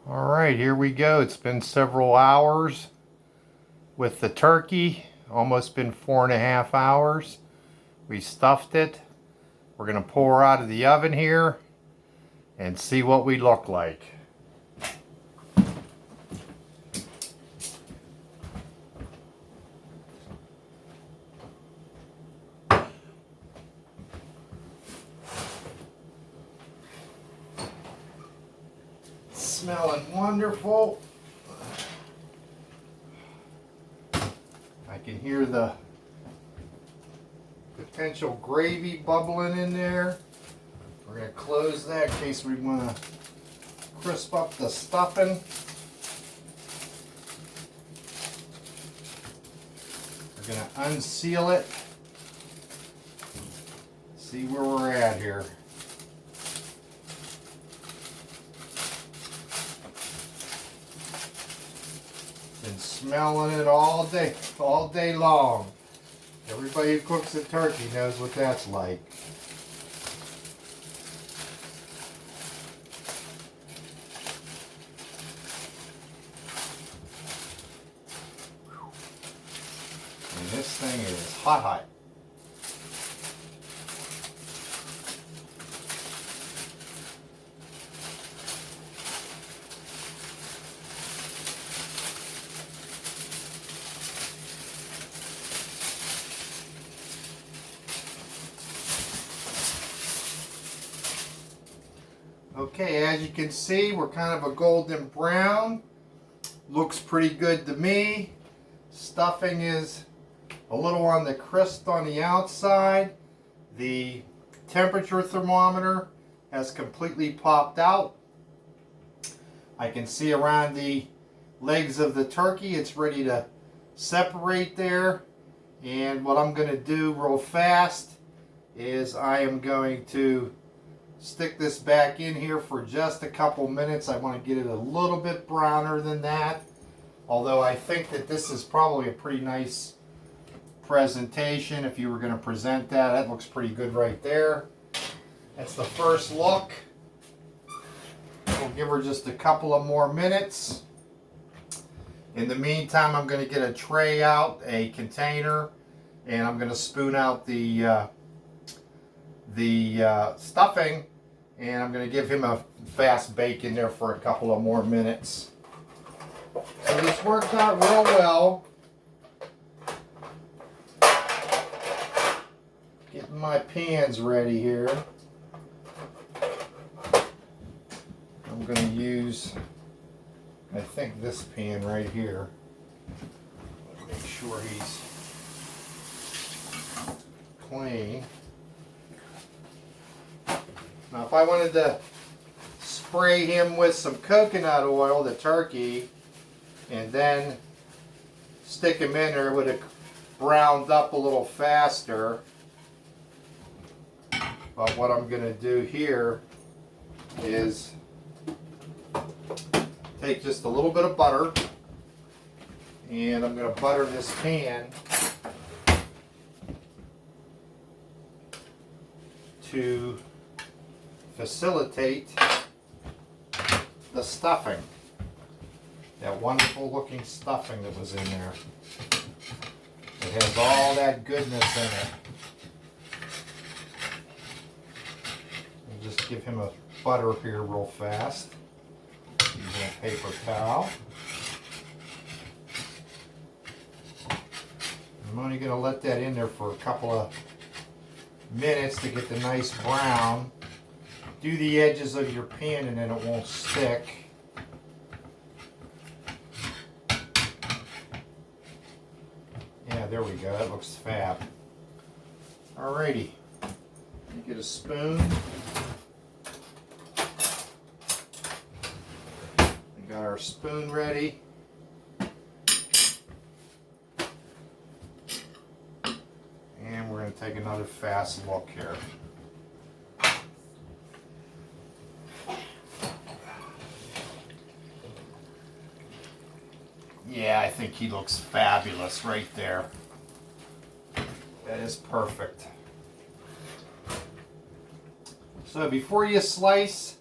All right, here we go. It's been several hours with the turkey, almost been 4.5 hours. We stuffed it. We're gonna pull her out of the oven here and see what we look like. Smelling wonderful. I can hear the potential gravy bubbling in there. We're going to close that in case we want to crisp up the stuffing. We're going to unseal it. See where we're at here. Been smelling it all day long. Everybody who cooks a turkey knows what that's like. And this thing is hot, hot. Okay, as you can see, we're kind of a golden brown. Looks pretty good to me. Stuffing is a little on the crisp on the outside. The temperature thermometer has completely popped out. I can see around the legs of the turkey, it's ready to separate there. And what I'm going to do real fast is I am going to stick this back in here for just a couple minutes. I want to get it a little bit browner than that. Although I think that this is probably a pretty nice presentation if you were going to present that. That looks pretty good right there. That's the first look. We'll give her just a couple of more minutes. In the meantime, I'm going to get a tray out, a container, and I'm going to spoon out the stuffing, and I'm going to give him a fast bake in there for a couple of more minutes. So this worked out real well. Getting my pans ready here. I'm going to use, I think, this pan right here. Make sure he's clean. Now, if I wanted to spray him with some coconut oil, the turkey, and then stick him in there, it would have browned up a little faster. But what I'm going to do here is take just a little bit of butter, and I'm going to butter this pan to facilitate the stuffing. That wonderful looking stuffing that was in there. It has all that goodness in it. And just give him a butter here real fast. Using a paper towel. I'm only going to let that in there for a couple of minutes to get the nice brown. Do the edges of your pan and then it won't stick. Yeah, there we go. That looks fab. Alrighty. Get a spoon. We got our spoon ready. And we're going to take another fast look here. Yeah, I think he looks fabulous right there. That is perfect. So before you slice,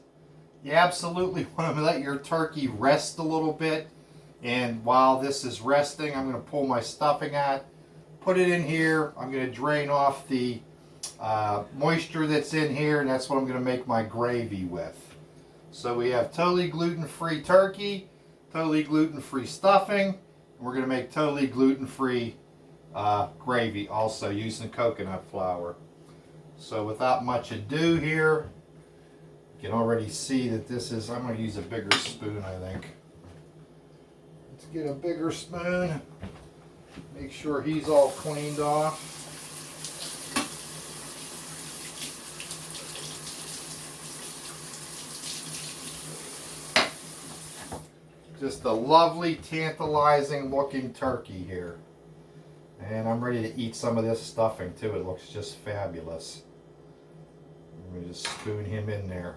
You absolutely want to let your turkey rest a little bit. And while this is resting, I'm going to pull my stuffing out, put it in here. I'm going to drain off the moisture that's in here, and that's what I'm going to make my gravy with. So we have totally gluten-free turkey, totally gluten-free stuffing, and we're going to make totally gluten-free gravy also using coconut flour. So without much ado here, you can already see that this is, I'm going to use a bigger spoon, I think. Let's get a bigger spoon. Make sure he's all cleaned off. Just a lovely, tantalizing looking turkey here. And I'm ready to eat some of this stuffing too. It looks just fabulous. I'm going to just spoon him in there.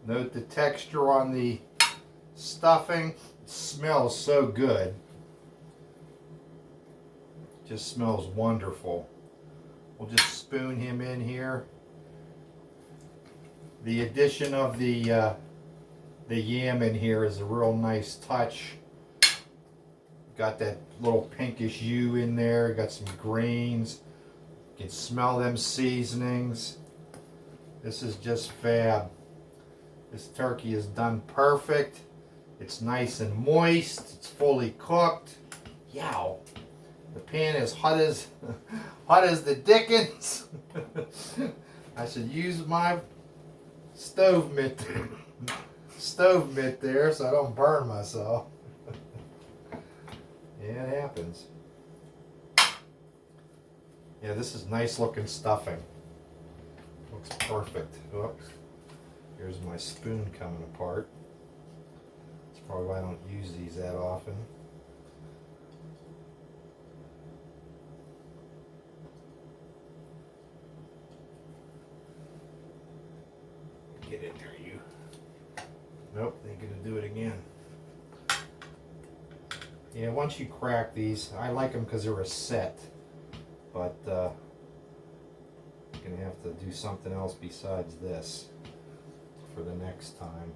Note the texture on the stuffing. It smells so good. It just smells wonderful. We'll just spoon him in here. The addition of the yam in here is a real nice touch. Got that little pinkish hue in there. Got some greens. You can smell them seasonings. This is just fab. This turkey is done perfect. It's nice and moist. It's fully cooked. Yow. The pan is hot as the dickens. I should use my stove mitt there so I don't burn myself. Yeah, it happens. Yeah, this is nice looking stuffing. Looks perfect. Oops. Here's my spoon coming apart. That's probably why I don't use these that often. Get in there, you. Nope, they're going to do it again. Yeah, once you crack these, I like them because they're a set. But you're going to have to do something else besides this for the next time.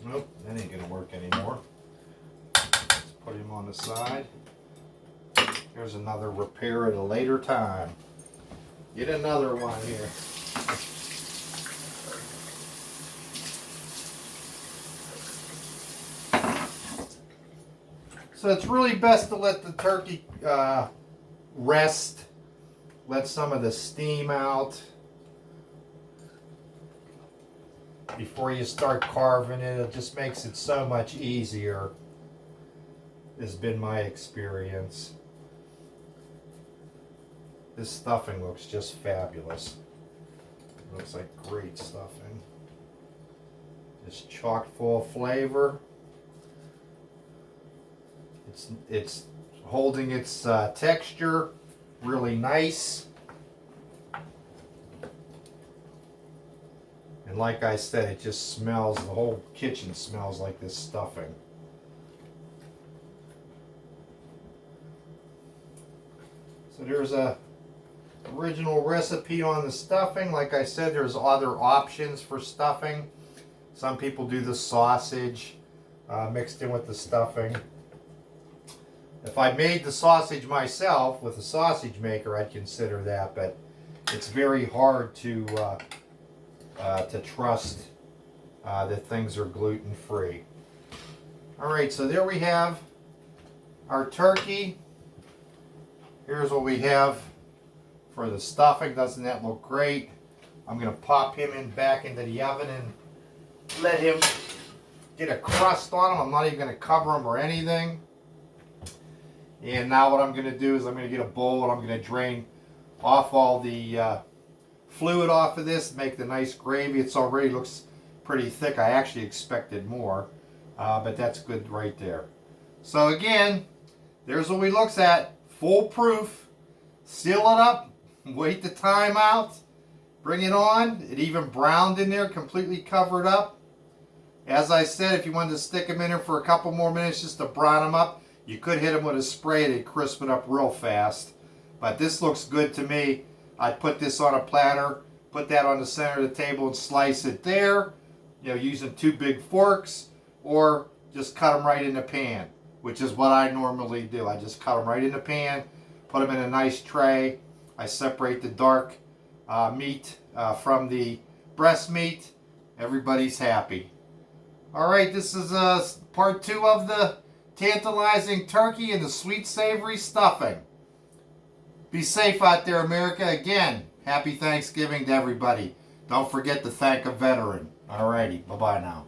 Nope, that ain't going to work anymore. Let's put him on the side. Here's another repair at a later time. Get another one here. So it's really best to let the turkey rest. Let some of the steam out before you start carving it. It just makes it so much easier. Has been my experience. This stuffing looks just fabulous. It looks like great stuffing. Just chock full of flavor. It's holding its texture really nice. And like I said, it just smells, the whole kitchen smells like this stuffing. So there's a original recipe on the stuffing. Like I said, there's other options for stuffing. Some people do the sausage mixed in with the stuffing. If I made the sausage myself with a sausage maker, I'd consider that, but it's very hard to trust that things are gluten-free. All right, so there we have our turkey. Here's what we have for the stuffing. Doesn't that look great? I'm going to pop him back into the oven and let him get a crust on him. I'm not even going to cover him or anything. And now what I'm going to do is I'm going to get a bowl and I'm going to drain off all the fluid off of this, make the nice gravy. It's already looks pretty thick. I actually expected more, but that's good right there. So again, there's what we looks at. Foolproof. Seal it up. Wait the time out. Bring it on. It even browned in there, completely covered up. As I said, if you wanted to stick them in there for a couple more minutes just to brown them up, You could hit them with a spray, they'd crisp it up real fast. But this looks good to me. I'd put this on a platter, put that on the center of the table and slice it there, you know, using 2 big forks, or just cut them right in the pan, which is what I normally do. I just cut them right in the pan, put them in a nice tray. I separate the dark meat from the breast meat. Everybody's happy. All right, this is part 2 of the tantalizing turkey and the sweet savory stuffing. Be safe out there, America. Again, happy Thanksgiving to everybody. Don't forget to thank a veteran. All righty, bye-bye now.